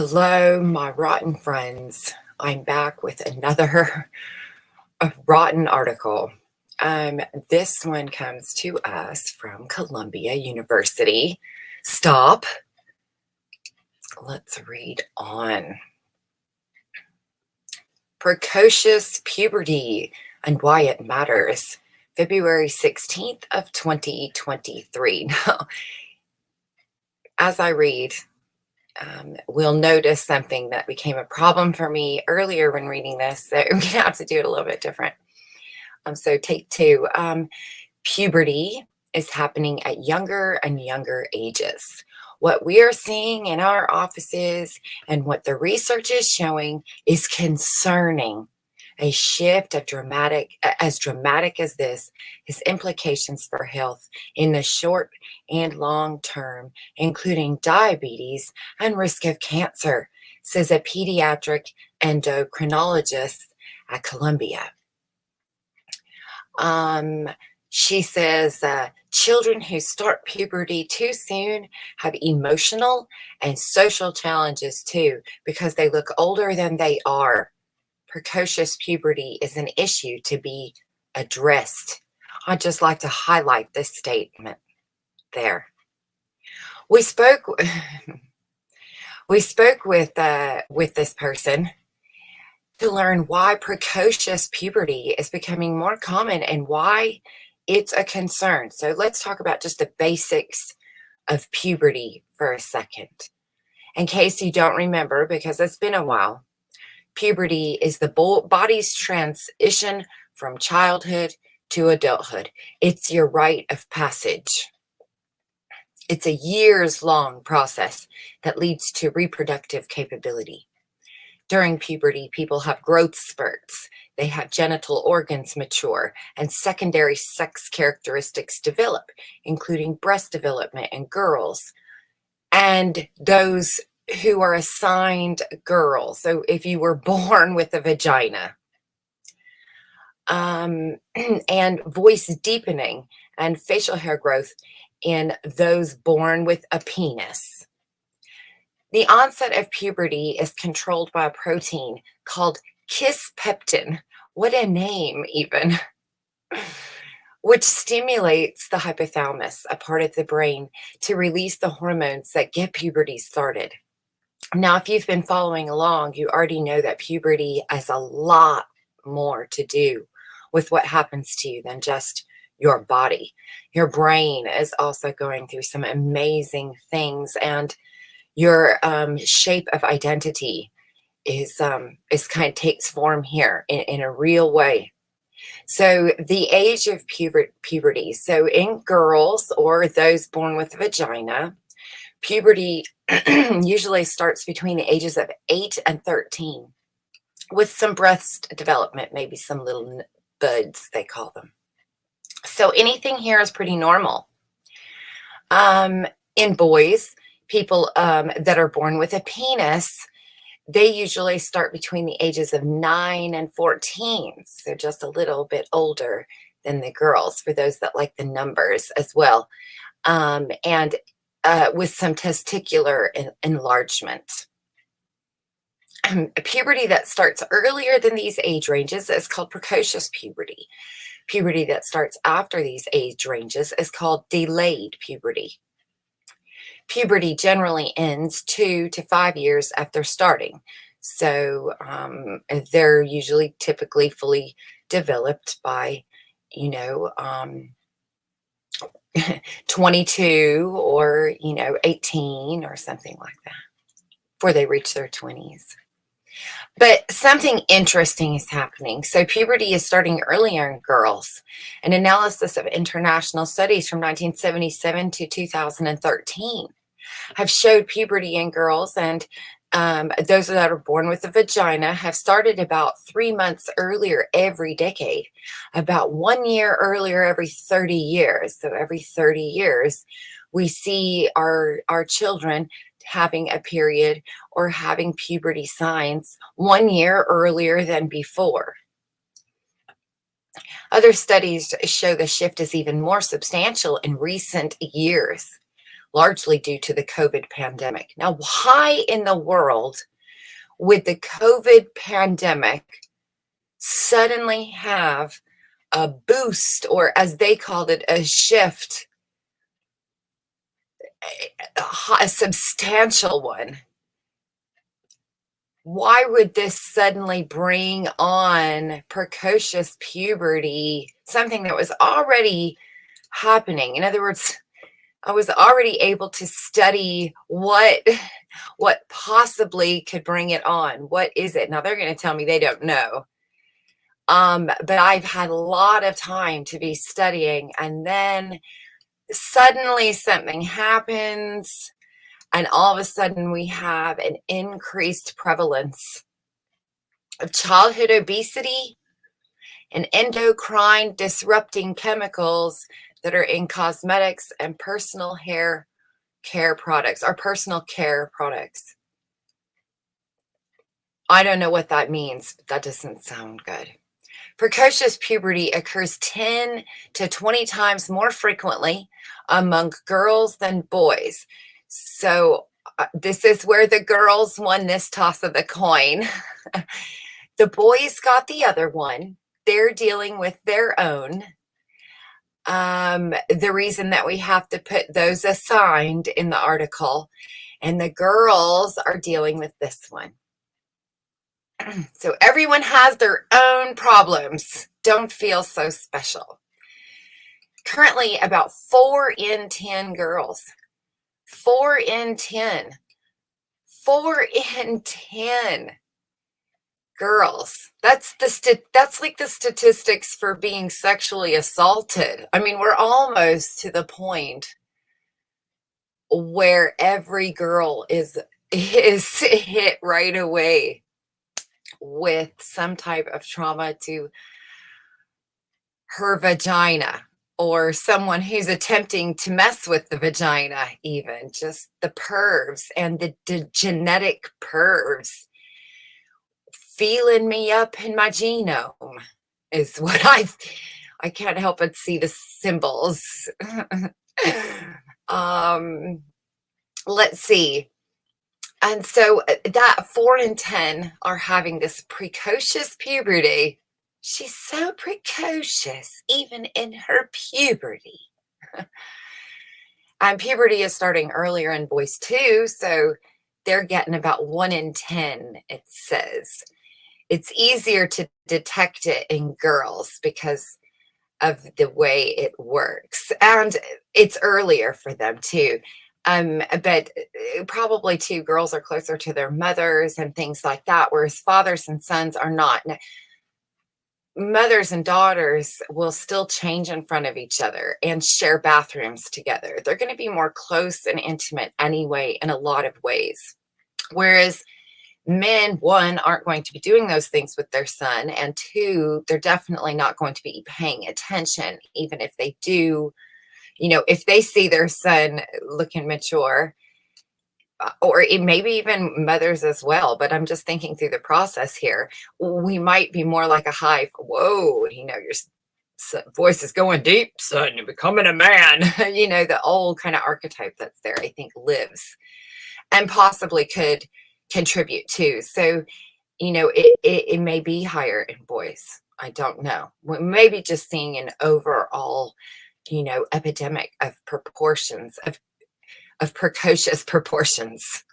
Hello, my rotten friends. I'm back with another rotten article. This one comes to us from Columbia University. Stop. Let's read on. Precocious puberty and why it matters. February 16th of 2023. Now, as I read, we'll notice something that became a problem for me earlier when reading this. So we're going to have to do it a little bit different. So take two. Puberty is happening at younger and younger ages. What we are seeing in our offices and what the research is showing is concerning. A shift of dramatic as this has implications for health in the short and long term, including diabetes and risk of cancer, says a pediatric endocrinologist at Columbia. She says children who start puberty too soon have emotional and social challenges too because they look older than they are. Precocious puberty is an issue to be addressed. I'd just like to highlight this statement there. We spoke with this person to learn why precocious puberty is becoming more common and why it's a concern. So let's talk about just the basics of puberty for a second. In case you don't remember, because it's been a while, puberty is the body's transition from childhood to adulthood. It's your rite of passage. It's a years-long process that leads to reproductive capability. During puberty, people have growth spurts. They have genital organs mature and secondary sex characteristics develop, including breast development in girls and those who are assigned girls. So if you were born with a vagina, and voice deepening and facial hair growth in those born with a penis. The onset of puberty is controlled by a protein called kisspeptin. What a name, even. Which stimulates the hypothalamus, a part of the brain, to release the hormones that get puberty started. Now, if you've been following along, you already know that puberty has a lot more to do with what happens to you than just your body. Your brain is also going through some amazing things, and your shape of identity is kind of takes form here in a real way. So the age of puberty. So in girls or those born with a vagina, puberty usually starts between the ages of 8 and 13 with some breast development, maybe some little buds, they call them. So anything here is pretty normal. In boys, people that are born with a penis, they usually start between the ages of 9 and 14. So just a little bit older than the girls, for those that like the numbers as well. And with some testicular enlargement. Puberty that starts earlier than these age ranges is called precocious puberty. Puberty that starts after these age ranges is called delayed puberty. Puberty generally ends 2 to 5 years after starting. So they're usually typically fully developed by, 22 or, 18 or something like that before they reach their 20s. But something interesting is happening. So puberty is starting earlier in girls. An analysis of international studies from 1977 to 2013 have showed puberty in girls, and those that are born with a vagina have started about 3 months earlier every decade, about 1 year earlier every 30 years. So every 30 years, we see our children having a period or having puberty signs 1 year earlier than before. Other studies show the shift is even more substantial in recent years. largely due to the COVID pandemic. Now, why in the world would the COVID pandemic suddenly have a boost, or as they called it, a shift, a substantial one? Why would this suddenly bring on precocious puberty, something that was already happening? In other words, I was already able to study what possibly could bring it on. What is it? Now they're going to tell me they don't know. But I've had a lot of time to be studying, and then suddenly something happens, and all of a sudden we have an increased prevalence of childhood obesity and endocrine disrupting chemicals that are in cosmetics and personal hair care products, or personal care products. I don't know what that means, but that doesn't sound good. Precocious puberty occurs 10 to 20 times more frequently among girls than boys. So this is where the girls won this toss of the coin. The boys got the other one. They're dealing with their own. The reason that we have to put those assigned in the article, and the girls are dealing with this one. So everyone has their own problems. Don't feel so special. Currently, about 4 in 10 girls, 4 in 10, 4 in 10 girls. That's like the statistics for being sexually assaulted. I mean, we're almost to the point where every girl is hit right away with some type of trauma to her vagina, or someone who's attempting to mess with the vagina, even just the pervs and the genetic pervs feeling me up in my genome is what I can't help but see the symbols. Let's see. And so that 4 in 10 are having this precocious puberty. She's so precocious, even in her puberty. And puberty is starting earlier in boys too, so they're getting about 1 in 10, it says. It's easier to detect it in girls because of the way it works. And it's earlier for them too. But probably too, girls are closer to their mothers and things like that, whereas fathers and sons are not. Now, mothers and daughters will still change in front of each other and share bathrooms together. They're going to be more close and intimate anyway in a lot of ways. Whereas men, one, aren't going to be doing those things with their son, and two, they're definitely not going to be paying attention, even if they do. You know, if they see their son looking mature, or maybe even mothers as well, but I'm just thinking through the process here, we might be more like a hive. Whoa, you know, your voice is going deep, son, you're becoming a man. You know, the old kind of archetype that's there, I think, lives and possibly could contribute too. So, you know, it may be higher in boys. I don't know. We may be just seeing an overall, you know, epidemic of proportions, of precocious proportions.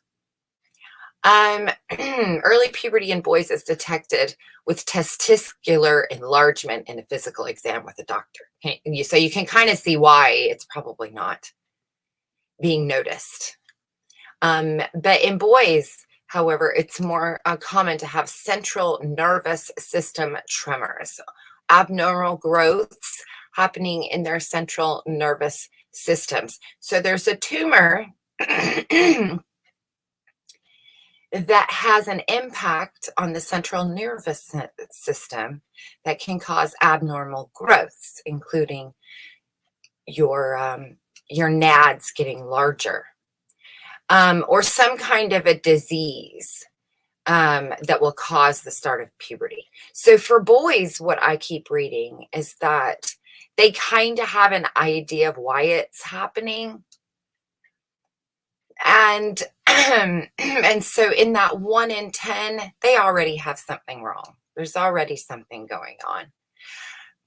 Early puberty in boys is detected with testicular enlargement in a physical exam with a doctor. So you can kind of see why it's probably not being noticed. But in boys, however, it's more common to have central nervous system tremors, abnormal growths happening in their central nervous systems. So there's a tumor that has an impact on the central nervous system that can cause abnormal growths, including your nads getting larger, or some kind of a disease that will cause the start of puberty. So for boys, what I keep reading is that they kind of have an idea of why it's happening, And and so in that 1 in 10, they already have something wrong. There's already something going on.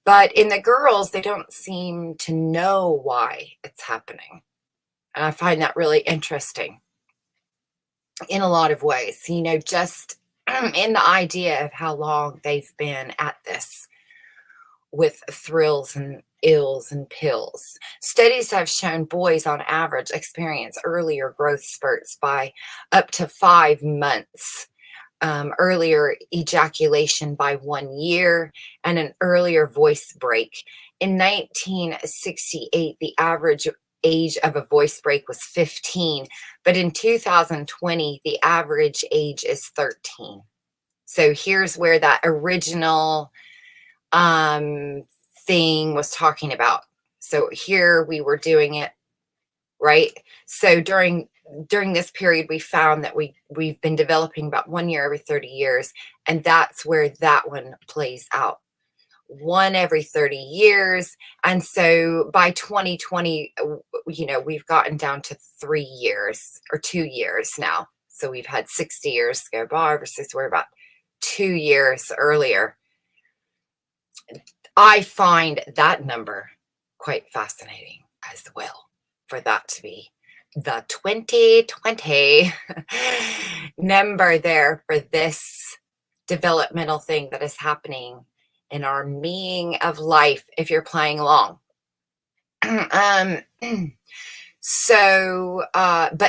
But in the girls, they don't seem to know why it's happening. And I find that really interesting in a lot of ways, just in the idea of how long they've been at this with thrills and ills and pills. Studies have shown boys on average experience earlier growth spurts by up to 5 months, earlier ejaculation by 1 year, and an earlier voice break. In 1968, the average age of a voice break was 15, but in 2020, the average age is 13. So here's where that original thing was talking about. So here we were doing it, right? So during this period, we found that we've been developing about 1 year every 30 years, and that's where that one plays out. 1 every 30 years. And so by 2020, we've gotten down to 3 years or 2 years now. So we've had 60 years go by versus we're about 2 years earlier. I find that number quite fascinating as well, for that to be the 2020 number there for this developmental thing that is happening in our meaning of life, if you're playing along. But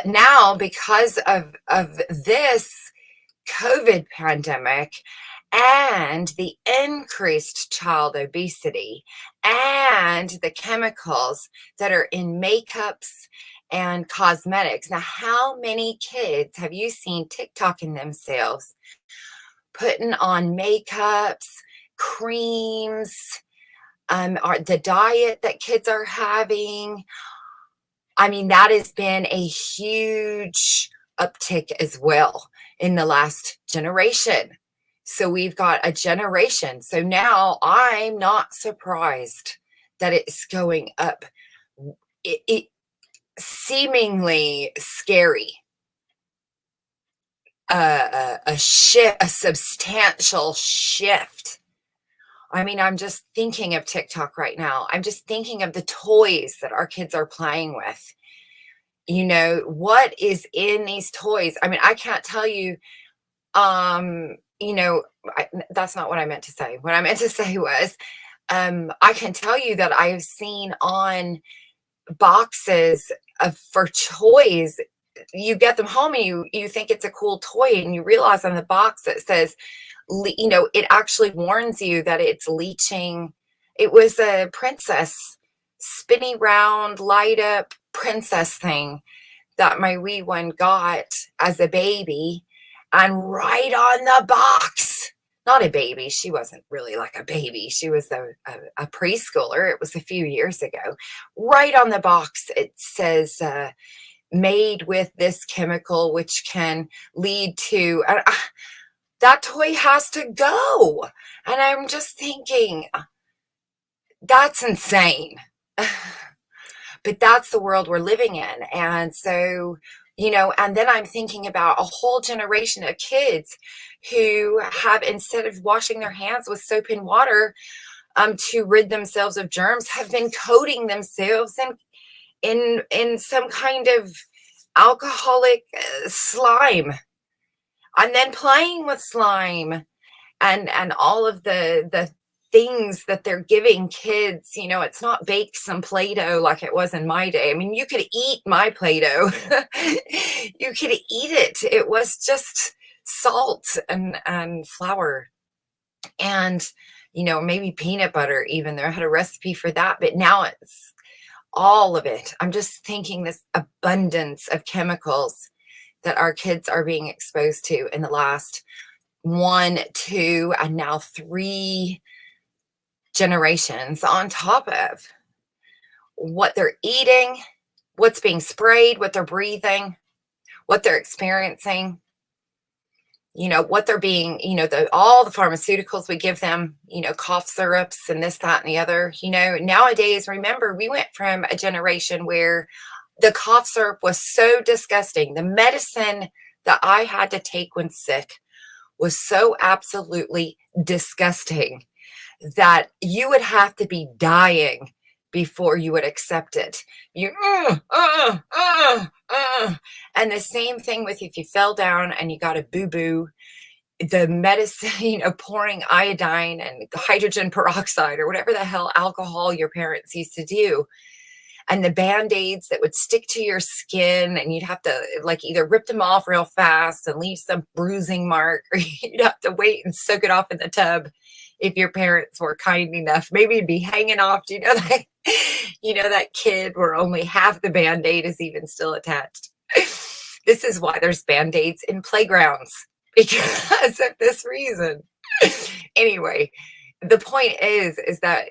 now, because of this COVID pandemic and the increased child obesity and the chemicals that are in makeups and cosmetics. Now, how many kids have you seen TikToking themselves, putting on makeups, creams, or the diet that kids are having? I mean, that has been a huge uptick as well in the last generation. So we've got a generation. So now I'm not surprised that it's going up. It seemingly scary. A substantial shift. I mean, I'm just thinking of TikTok right now. I'm just thinking of the toys that our kids are playing with. What is in these toys? I mean, I can't tell you, that's not what I meant to say. What I meant to say was, I can tell you that I have seen on boxes for toys. You get them home and you think it's a cool toy, and you realize on the box it says, it actually warns you that it's leaching. It was a princess, spinny round, light up princess thing that my wee one got as a baby. And right on the box, not a baby, she wasn't really like a baby, she was a preschooler, it was a few years ago. Right on the box, it says, made with this chemical, which can lead to, that toy has to go. And I'm just thinking, that's insane. But that's the world we're living in. And so, and then I'm thinking about a whole generation of kids who have, instead of washing their hands with soap and water to rid themselves of germs, have been coating themselves in some kind of alcoholic slime, and then playing with slime and all of the things that they're giving kids. It's not bake some Play-Doh like it was in my day. I mean, you could eat my Play-Doh. You could eat it. It was just salt and flour and, maybe peanut butter even. They had a recipe for that, but now it's all of it. I'm just thinking this abundance of chemicals that our kids are being exposed to in the last 1, 2, and now 3 generations, on top of what they're eating, what's being sprayed, what they're breathing, what they're experiencing, what they're being, all the pharmaceuticals we give them, cough syrups and this, that, and the other. Nowadays, remember, we went from a generation where The cough syrup was so disgusting. The medicine that I had to take when sick was so absolutely disgusting that you would have to be dying before you would accept it. You, and the same thing with if you fell down and you got a boo-boo, the medicine, pouring iodine and hydrogen peroxide or whatever the hell alcohol your parents used to do. And the Band-Aids that would stick to your skin, and you'd have to like either rip them off real fast and leave some bruising mark, or you'd have to wait and soak it off in the tub if your parents were kind enough. Maybe it'd be hanging off. Do you know that? You know that kid where only half the Band-Aid is even still attached. This is why there's Band-Aids in playgrounds, because of this reason. Anyway, the point is that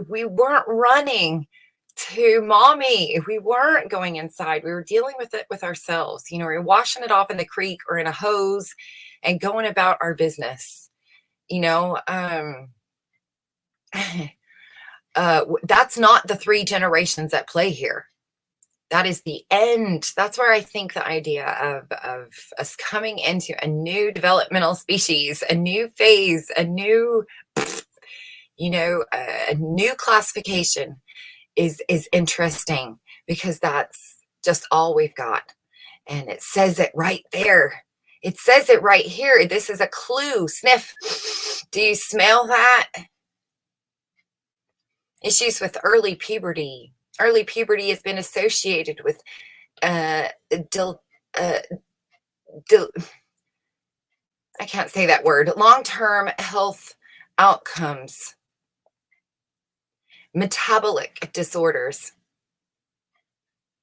we weren't running to mommy. We weren't going inside. We were dealing with it with ourselves. We were washing it off in the creek or in a hose and going about our business. That's not the 3 generations at play here. That is the end. That's where I think the idea of us coming into a new developmental species, a new phase, a new classification is interesting, because that's just all we've got. And it says it right there. It says it right here. This is a clue. Sniff. Do you smell that? Issues with early puberty. Early puberty has been associated with I can't say that word. Long-term health outcomes. Metabolic disorders.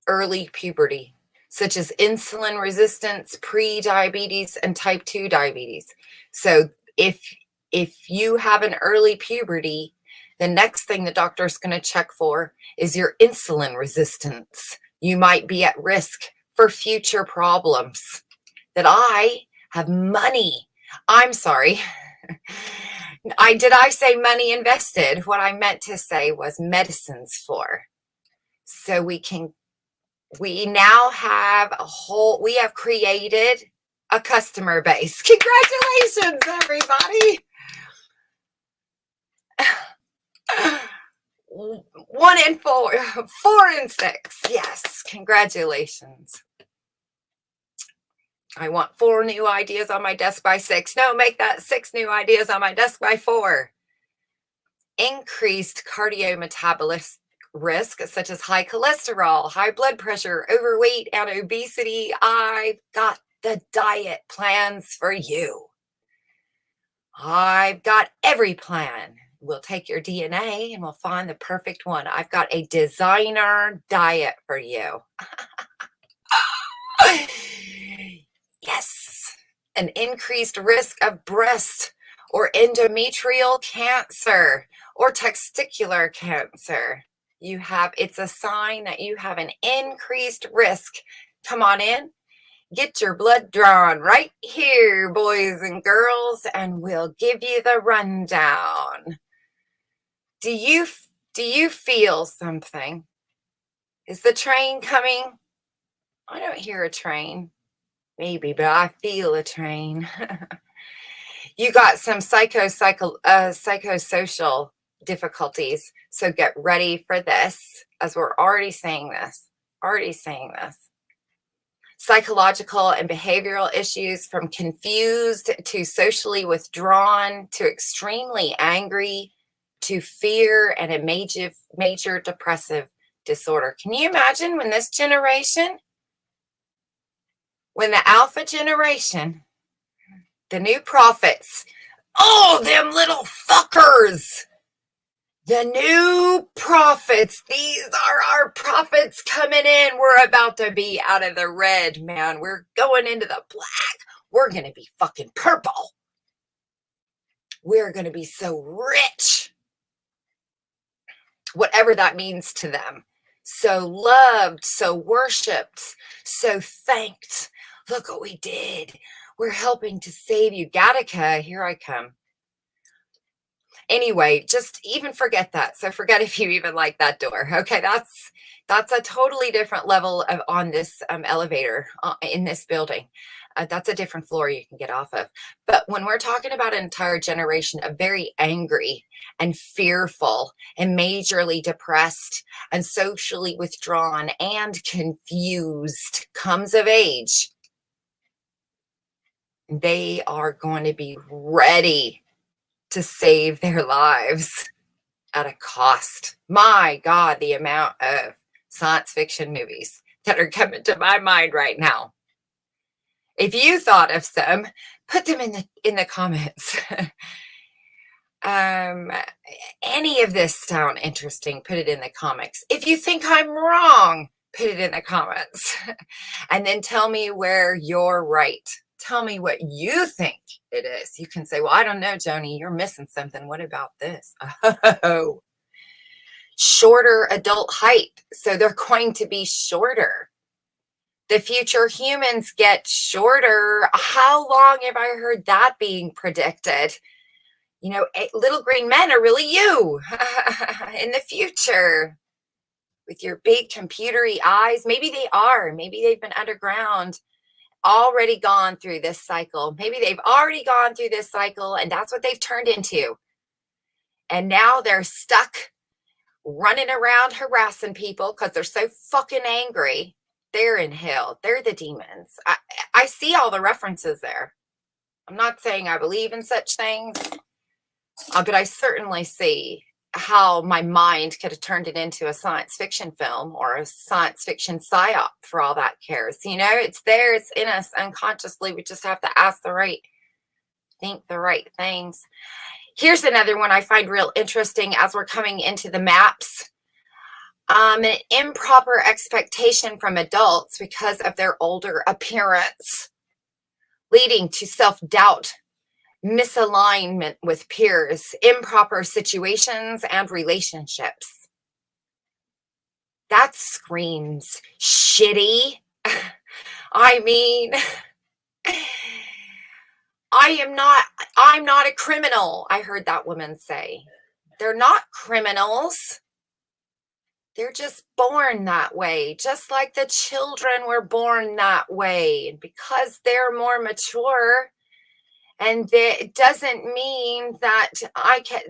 Early puberty, such as insulin resistance, pre-diabetes, and type 2 diabetes. So if you have an early puberty, the next thing the doctor's going to check for is your insulin resistance. You might be at risk for future problems. That I have money. I'm sorry. Did I say money invested? What I meant to say was medicines for. So we now have we have created a customer base. Congratulations, everybody. 1 in 4, 4 in 6. Yes, congratulations. I want 4 new ideas on my desk by 6. No, make that 6 new ideas on my desk by 4. Increased cardiometabolic risk, such as high cholesterol, high blood pressure, overweight, and obesity. I've got the diet plans for you. I've got every plan. We'll take your DNA and we'll find the perfect one. I've got a designer diet for you. Yes. An increased risk of breast or endometrial cancer or testicular cancer. It's a sign that you have an increased risk. Come on in. Get your blood drawn right here, boys and girls, and we'll give you the rundown. Do you feel something? Is the train coming? I don't hear a train. Maybe, but I feel a train. You got some psychosocial difficulties. So get ready for this, as we're already saying this. Psychological and behavioral issues, from confused to socially withdrawn to extremely angry to fear and a major depressive disorder. Can you imagine when this generation, when the alpha generation, the new prophets, oh, them little fuckers, the new prophets, these are our prophets coming in. We're about to be out of the red, man. We're going into the black. We're going to be fucking purple. We're going to be so rich. Whatever that means to them. So loved, so worshipped, so thanked. Look what we did. We're helping to save you. Gattaca, here I come. Anyway, just even forget that. So forget if you even like that door. Okay, that's a totally different level of on this elevator in this building. That's a different floor you can get off of. But when we're talking about an entire generation of very angry and fearful and majorly depressed and socially withdrawn and confused comes of age, they are going to be ready to save their lives at a cost. My God, the amount of science fiction movies that are coming to my mind right now. If you thought of some, put them in the comments. Any of this sound interesting, put it in the comments. If you think I'm wrong, put it in the comments. And then tell me where you're right. Tell me what you think it is. You can say, well, I don't know, Joni, you're missing something. What about this? Oh, shorter adult height. So they're going to be shorter. The future humans get shorter. How long have I heard that being predicted? You know, little green men are really you in the future with your big computery eyes. Maybe they are. Maybe they've been underground, already gone through this cycle. Maybe they've already gone through this cycle and that's what they've turned into. And now they're stuck running around harassing people because they're so fucking angry. They're in hell. They're the demons. I see all the references there. I'm not saying I believe in such things, but I certainly see how my mind could have turned it into a science fiction film or a science fiction psyop for all that cares. You know, it's there, it's in us unconsciously. We just have to think the right things. Here's another one I find real interesting as we're coming into the maps. An improper expectation from adults because of their older appearance, leading to self-doubt, misalignment with peers, improper situations, and relationships. That screams shitty. I mean, I'm not a criminal, I heard that woman say. They're not criminals. They're just born that way, just like the children were born that way. And because they're more mature, and it doesn't mean that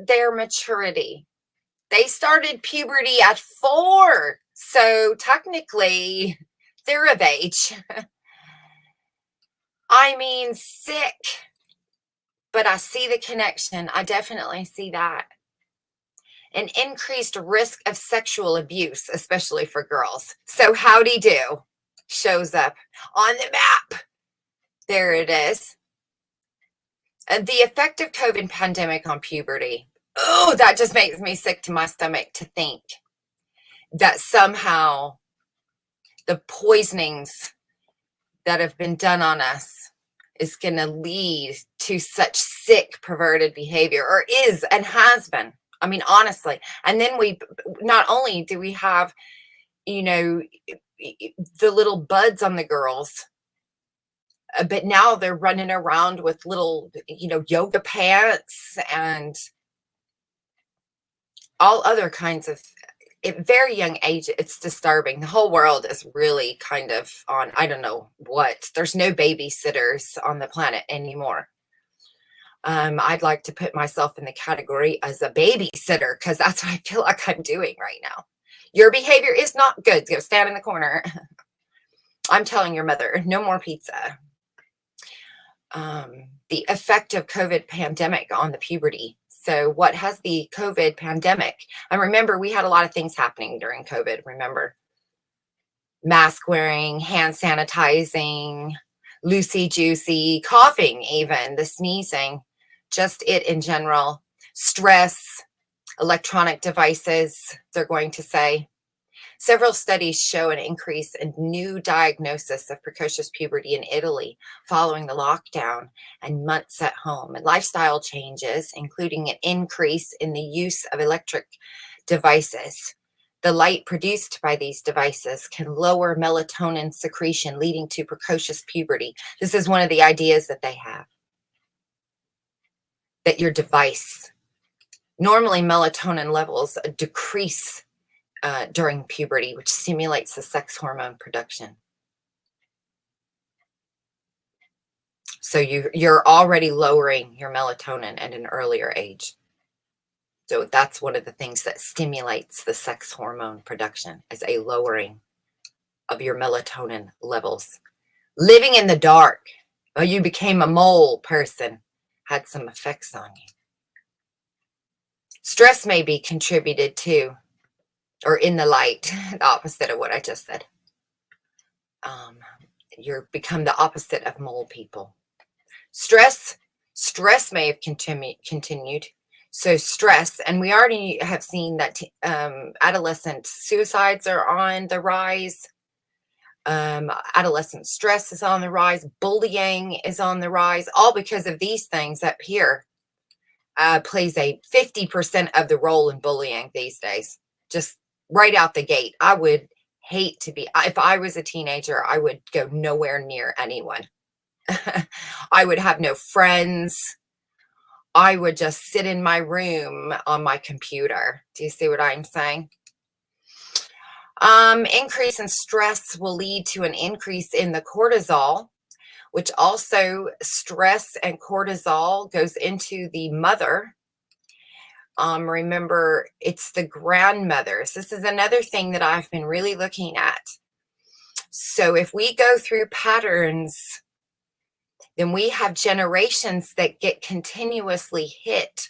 their maturity. They started puberty at 4, so technically they're of age. I mean, sick, but I see the connection. I definitely see that. An increased risk of sexual abuse, especially for girls. So howdy do shows up on the map. There it is. The effect of COVID pandemic on puberty. Oh, that just makes me sick to my stomach to think that somehow the poisonings that have been done on us is going to lead to such sick, perverted behavior, or is and has been. I mean, honestly. And then not only do we have, you know, the little buds on the girls, but now they're running around with little, you know, yoga pants and all other kinds of, at very young age. It's disturbing. The whole world is really kind of on, I don't know what. There's no babysitters on the planet anymore. I'd like to put myself in the category as a babysitter because that's what I feel like I'm doing right now. Your behavior is not good. Go stand in the corner. I'm telling your mother, no more pizza. The effect of COVID pandemic on the puberty. So what has the COVID pandemic? And remember, we had a lot of things happening during COVID. Remember, mask wearing, hand sanitizing, loosey juicy, coughing, even the sneezing, just it in general, stress, electronic devices, they're going to say. Several studies show an increase in new diagnosis of precocious puberty in Italy following the lockdown and months at home, and lifestyle changes, including an increase in the use of electric devices. The light produced by these devices can lower melatonin secretion, leading to precocious puberty. This is one of the ideas that they have, that your device Normally, melatonin levels decrease during puberty, which stimulates the sex hormone production. So you're already lowering your melatonin at an earlier age. So that's one of the things that stimulates the sex hormone production, is a lowering of your melatonin levels. Living in the dark, or you became a mole person, had some effects on you. Stress may be contributed to, or in the light, the opposite of what I just said. You're become the opposite of mole people. Stress may have continued. So stress, and we already have seen that adolescent suicides are on the rise. Adolescent stress is on the rise. Bullying is on the rise, all because of these things up here. Plays a 50% of the role in bullying these days. Just right out the gate. I would hate to be, if I was a teenager, I would go nowhere near anyone. I would have no friends. I would just sit in my room on my computer. Do you see what I'm saying? Increase in stress will lead to an increase in the cortisol, which also stress and cortisol goes into the mother. Remember, it's the grandmothers. This is another thing that I've been really looking at. So if we go through patterns, then we have generations that get continuously hit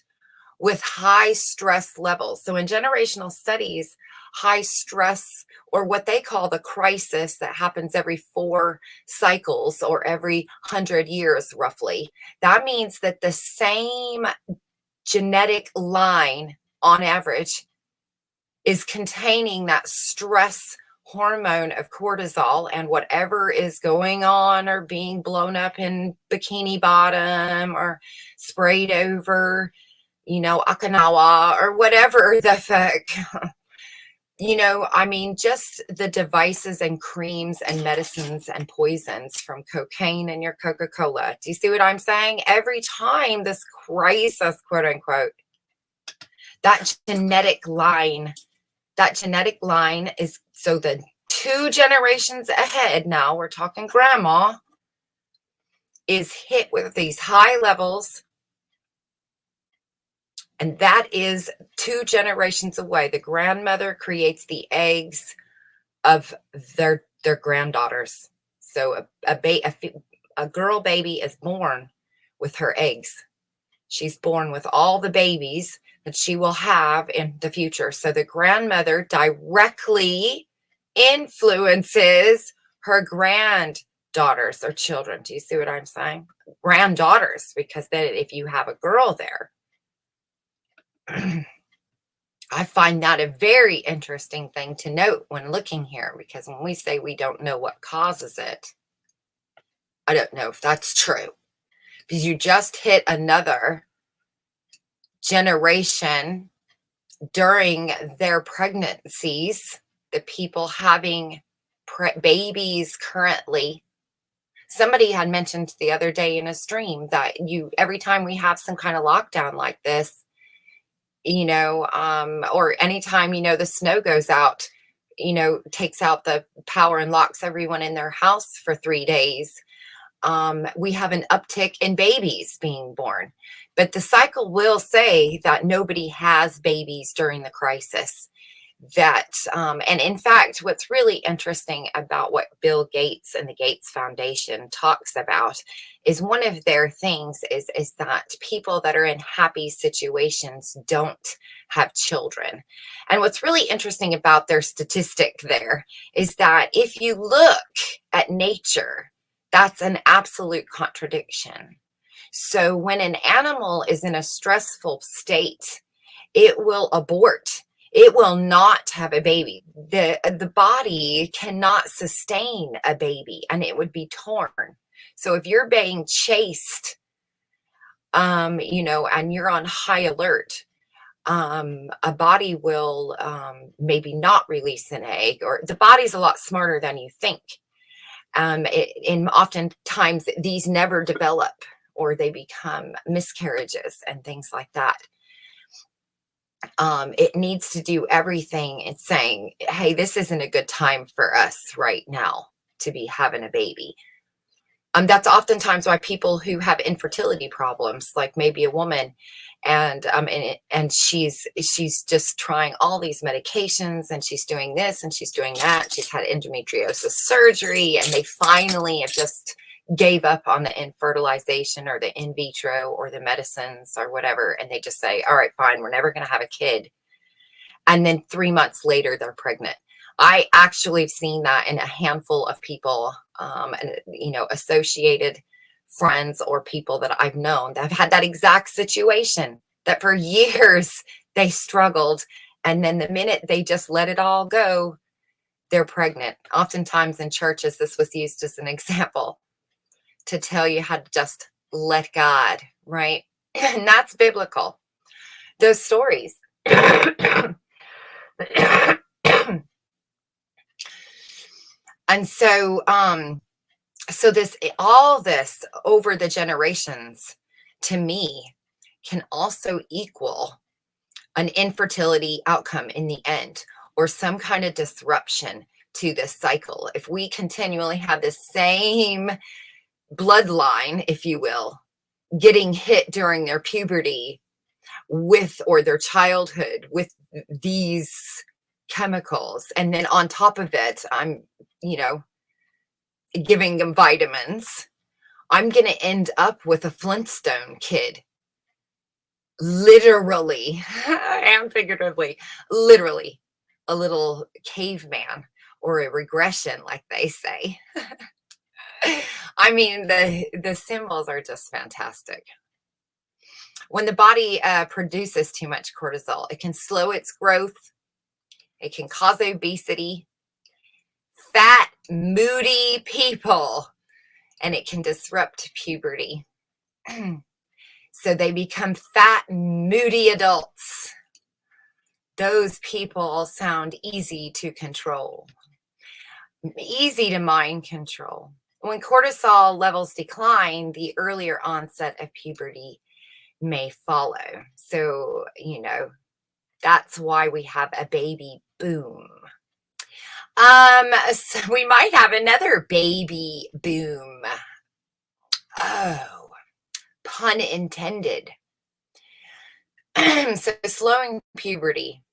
with high stress levels. So in generational studies, high stress, or what they call the crisis that happens every 4 cycles or every 100 years roughly, that means that the same genetic line on average is containing that stress hormone of cortisol, and whatever is going on or being blown up in Bikini Bottom or sprayed over, Okinawa or whatever the fuck. I mean, just the devices and creams and medicines and poisons from cocaine in your Coca-Cola. Do you see what I'm saying? Every time this crisis, quote unquote, that genetic line is, so the 2 generations ahead, now we're talking grandma, is hit with these high levels. And that is 2 generations away. The grandmother creates the eggs of their granddaughters. So a girl baby is born with her eggs. She's born with all the babies that she will have in the future. So the grandmother directly influences her granddaughters or children. Do you see what I'm saying? Granddaughters, because then if you have a girl there, I find that a very interesting thing to note when looking here, because when we say we don't know what causes it, I don't know if that's true, because you just hit another generation during their pregnancies, the people having babies currently. Somebody had mentioned the other day in a stream that every time we have some kind of lockdown like this, or anytime, the snow goes out, takes out the power and locks everyone in their house for 3 days. We have an uptick in babies being born, but the cycle will say that nobody has babies during the crisis. And in fact, what's really interesting about what Bill Gates and the Gates Foundation talks about is one of their things is that people that are in happy situations don't have children. And what's really interesting about their statistic there is that if you look at nature, that's an absolute contradiction. So when an animal is in a stressful state, it will abort. It will not have a baby. The body cannot sustain a baby, and it would be torn. So if you're being chased, and you're on high alert, a body will maybe not release an egg, or the body's a lot smarter than you think. And oftentimes these never develop, or they become miscarriages and things like that. It needs to do everything and saying, hey, this isn't a good time for us right now to be having a baby. That's oftentimes why people who have infertility problems, like maybe a woman, and she's just trying all these medications, and she's doing this and she's doing that. She's had endometriosis surgery, and they finally have just gave up on the infertilization or the in vitro or the medicines or whatever, and they just say, all right, fine, we're never going to have a kid. And then 3 months later, they're pregnant. I actually have seen that in a handful of people, and associated friends or people that I've known that have had that exact situation, that for years they struggled, and then the minute they just let it all go, they're pregnant. Oftentimes in churches, this was used as an example to tell you how to just let God, right? And that's biblical. Those stories. And so, all this over the generations, to me, can also equal an infertility outcome in the end, or some kind of disruption to this cycle. If we continually have the same bloodline, if you will, getting hit during their puberty or their childhood with these chemicals, and then on top of it, I'm giving them vitamins, I'm going to end up with a Flintstone kid. Literally and figuratively, literally a little caveman, or a regression, like they say. I mean, the symbols are just fantastic. When the body produces too much cortisol, it can slow its growth. It can cause obesity, fat, moody people, and it can disrupt puberty. So they become fat, moody adults. Those people sound easy to control, easy to mind control. When cortisol levels decline, the earlier onset of puberty may follow. So, that's why we have a baby boom. So we might have another baby boom. Oh, pun intended. So slowing puberty.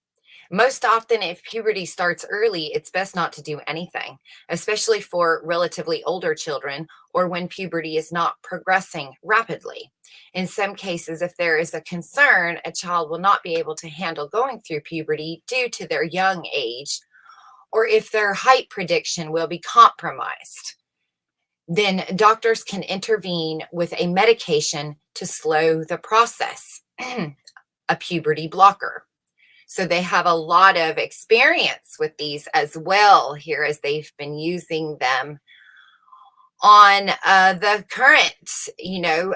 Most often, if puberty starts early, it's best not to do anything, especially for relatively older children, or when puberty is not progressing rapidly. In some cases, if there is a concern a child will not be able to handle going through puberty due to their young age, or if their height prediction will be compromised, then doctors can intervene with a medication to slow the process, a puberty blocker. So they have a lot of experience with these as well here, as they've been using them on the current,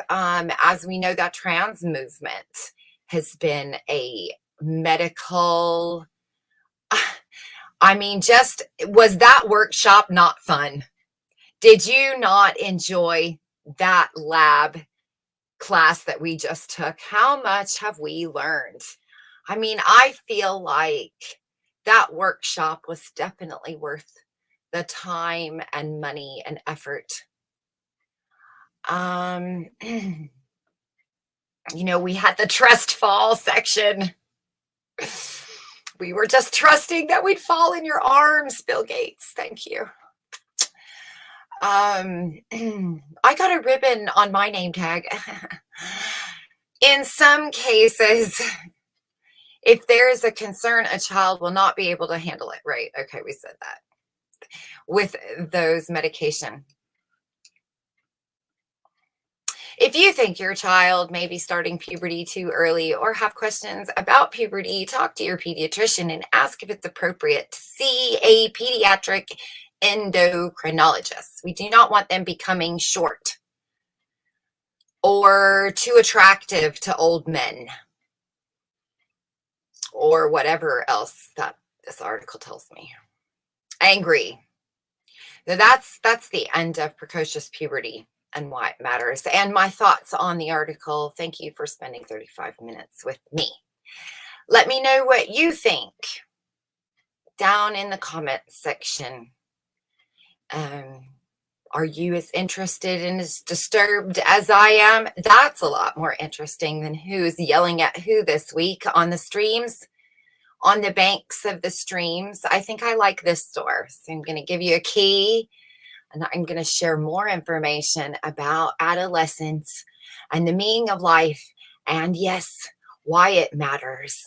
as we know, that trans movement has been a medical, was that workshop not fun? Did you not enjoy that lab class that we just took? How much have we learned? I feel like that workshop was definitely worth the time and money and effort. We had the trust fall section. We were just trusting that we'd fall in your arms, Bill Gates. Thank you. I got a ribbon on my name tag. In some cases, if there is a concern, a child will not be able to handle it. Right. Okay, we said that. With those medication. If you think your child may be starting puberty too early or have questions about puberty, talk to your pediatrician and ask if it's appropriate to see a pediatric endocrinologist. We do not want them becoming short or too attractive to old men, or whatever else that this article tells me. Angry. So that's the end of precocious puberty and why it matters, and my thoughts on the article. Thank you for spending 35 minutes with me. Let me know what you think down in the comments section. Um, are you as interested and as disturbed as I am? That's a lot more interesting than who's yelling at who this week on the streams, on the banks of the streams. I think I like this store. So I'm going to give you a key, and I'm going to share more information about adolescence and the meaning of life, and yes, why it matters.